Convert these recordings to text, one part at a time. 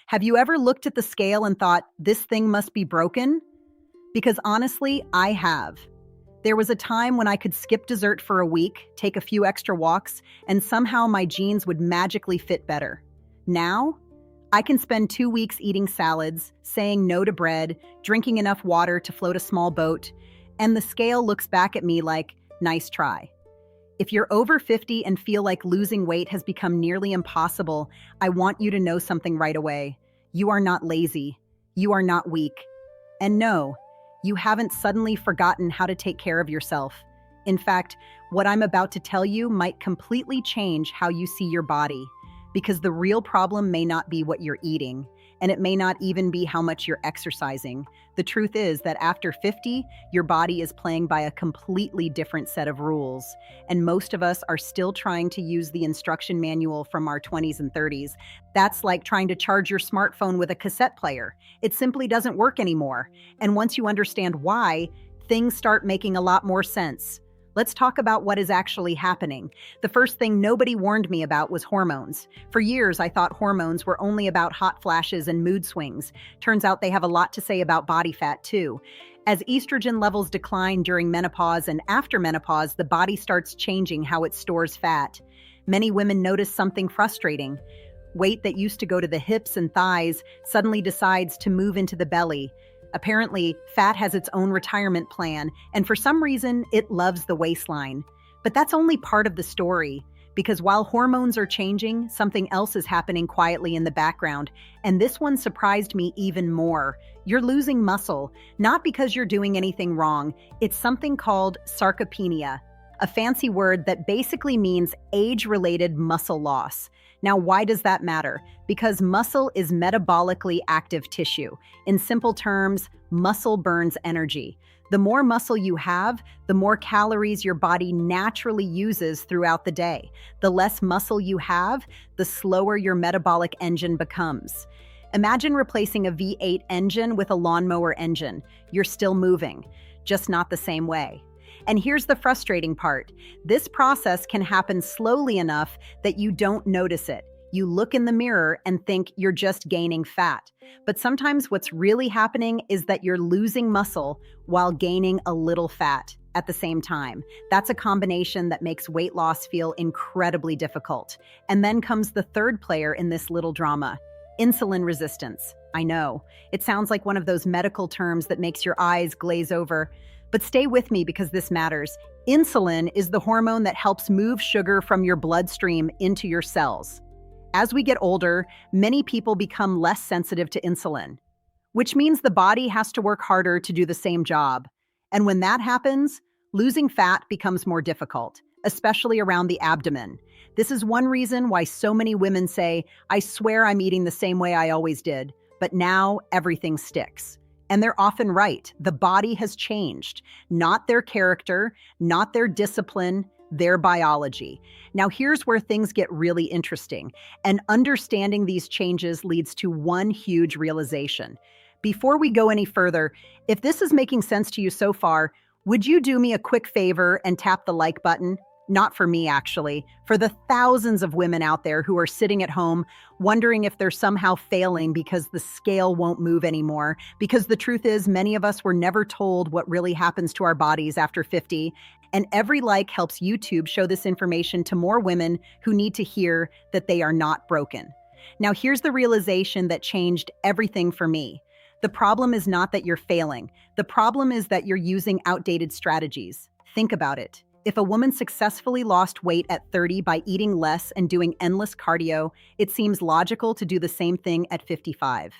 Have you ever looked at the scale and thought, this thing must be broken? Because honestly, I have. There was a time when I could skip dessert for a week, take a few extra walks, and somehow my jeans would magically fit better. Now, I can spend 2 weeks eating salads, saying no to bread, drinking enough water to float a small boat, and the scale looks back at me like, nice try. If you're over 50 and feel like losing weight has become nearly impossible, I want you to know something right away. You are not lazy. You are not weak. And no, you haven't suddenly forgotten how to take care of yourself. In fact, what I'm about to tell you might completely change how you see your body, because the real problem may not be what you're eating, and it may not even be how much you're exercising. The truth is that after 50, your body is playing by a completely different set of rules, and most of us are still trying to use the instruction manual from our 20s and 30s. That's like trying to charge your smartphone with a cassette player. It simply doesn't work anymore. And once you understand why, things start making a lot more sense. Let's talk about what is actually happening. The first thing nobody warned me about was hormones. For years, I thought hormones were only about hot flashes and mood swings. Turns out they have a lot to say about body fat, too. As estrogen levels decline during menopause and after menopause, the body starts changing how it stores fat. Many women notice something frustrating. Weight that used to go to the hips and thighs suddenly decides to move into the belly. Apparently, fat has its own retirement plan, and for some reason, it loves the waistline. But that's only part of the story, because while hormones are changing, something else is happening quietly in the background, and this one surprised me even more. You're losing muscle, not because you're doing anything wrong. It's something called sarcopenia, a fancy word that basically means age-related muscle loss. Now, why does that matter? Because muscle is metabolically active tissue. In simple terms, muscle burns energy. The more muscle you have, the more calories your body naturally uses throughout the day. The less muscle you have, the slower your metabolic engine becomes. Imagine replacing a V8 engine with a lawnmower engine. You're still moving, just not the same way. And here's the frustrating part. This process can happen slowly enough that you don't notice it. You look in the mirror and think you're just gaining fat. But sometimes what's really happening is that you're losing muscle while gaining a little fat at the same time. That's a combination that makes weight loss feel incredibly difficult. And then comes the third player in this little drama: insulin resistance. I know, it sounds like one of those medical terms that makes your eyes glaze over. But stay with me because this matters. Insulin is the hormone that helps move sugar from your bloodstream into your cells. As we get older, many people become less sensitive to insulin, which means the body has to work harder to do the same job. And when that happens, losing fat becomes more difficult, especially around the abdomen. This is one reason why so many women say, I swear I'm eating the same way I always did, but now everything sticks. And they're often right. The body has changed, not their character, not their discipline, their biology. Now, here's where things get really interesting. And understanding these changes leads to one huge realization. Before we go any further, if this is making sense to you so far, would you do me a quick favor and tap the like button? Not for me, actually, for the thousands of women out there who are sitting at home wondering if they're somehow failing because the scale won't move anymore. Because the truth is, many of us were never told what really happens to our bodies after 50, and every like helps YouTube show this information to more women who need to hear that they are not broken. Now, here's the realization that changed everything for me. The problem is not that you're failing. The problem is that you're using outdated strategies. Think about it. If a woman successfully lost weight at 30 by eating less and doing endless cardio, it seems logical to do the same thing at 55.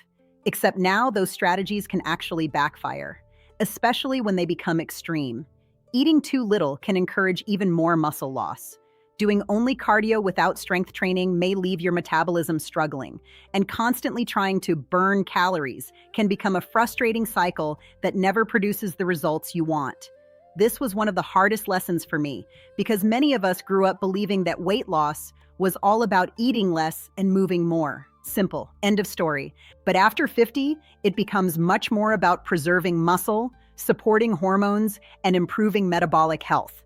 Except now those strategies can actually backfire, especially when they become extreme. Eating too little can encourage even more muscle loss. Doing only cardio without strength training may leave your metabolism struggling, and constantly trying to burn calories can become a frustrating cycle that never produces the results you want. This was one of the hardest lessons for me, because many of us grew up believing that weight loss was all about eating less and moving more. Simple. End of story. But after 50, it becomes much more about preserving muscle, supporting hormones, and improving metabolic health.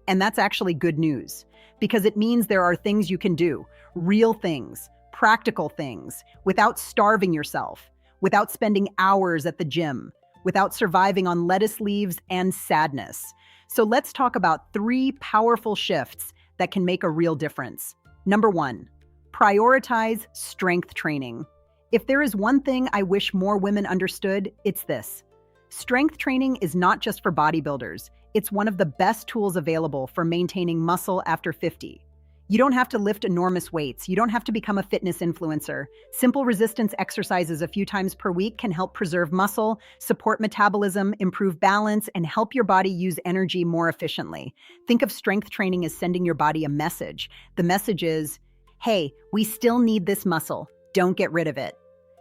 And that's actually good news, because it means there are things you can do, real things, Practical things, without starving yourself, without spending hours at the gym, without surviving on lettuce leaves and sadness. So let's talk about 3 powerful shifts that can make a real difference. Number 1, prioritize strength training. If there is one thing I wish more women understood, it's this. Strength training is not just for bodybuilders. It's one of the best tools available for maintaining muscle after 50. You don't have to lift enormous weights. You don't have to become a fitness influencer. Simple resistance exercises a few times per week can help preserve muscle, support metabolism, improve balance, and help your body use energy more efficiently. Think of strength training as sending your body a message. The message is, hey, we still need this muscle. Don't get rid of it.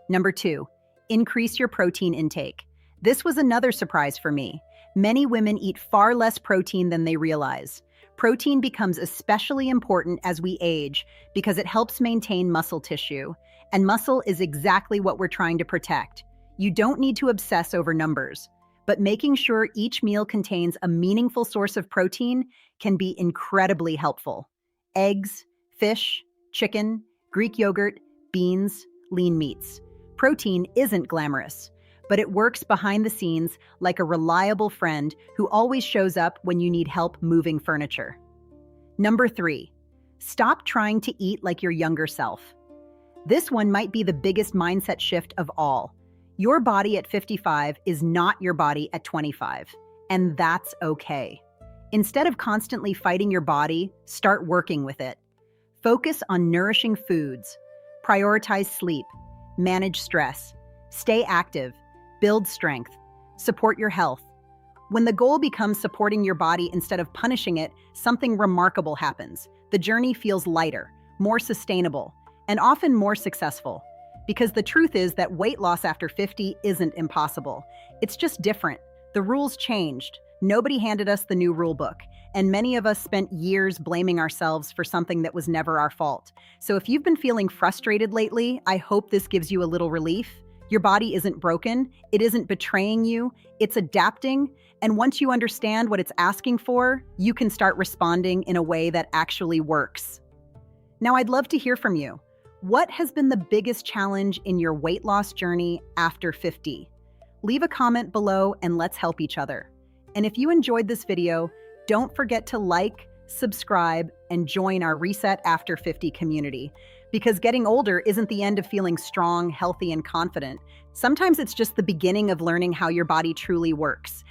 Number 2, increase your protein intake. This was another surprise for me. Many women eat far less protein than they realize. Protein becomes especially important as we age because it helps maintain muscle tissue, and muscle is exactly what we're trying to protect. You don't need to obsess over numbers, but making sure each meal contains a meaningful source of protein can be incredibly helpful. Eggs, fish, chicken, Greek yogurt, beans, lean meats. Protein isn't glamorous, but it works behind the scenes like a reliable friend who always shows up when you need help moving furniture. Number 3, stop trying to eat like your younger self. This one might be the biggest mindset shift of all. Your body at 55 is not your body at 25, and that's okay. Instead of constantly fighting your body, start working with it. Focus on nourishing foods, prioritize sleep, manage stress, stay active, build strength, support your health. When the goal becomes supporting your body instead of punishing it, something remarkable happens. The journey feels lighter, more sustainable, and often more successful. Because the truth is that weight loss after 50 isn't impossible. It's just different. The rules changed. Nobody handed us the new rule book, and many of us spent years blaming ourselves for something that was never our fault. So if you've been feeling frustrated lately, I hope this gives you a little relief. Your body isn't broken, it isn't betraying you, it's adapting, and once you understand what it's asking for, you can start responding in a way that actually works. Now, I'd love to hear from you. What has been the biggest challenge in your weight loss journey after 50? Leave a comment below and let's help each other. And if you enjoyed this video, don't forget to like, subscribe, and join our Reset After 50 community. Because getting older isn't the end of feeling strong, healthy, and confident. Sometimes it's just the beginning of learning how your body truly works.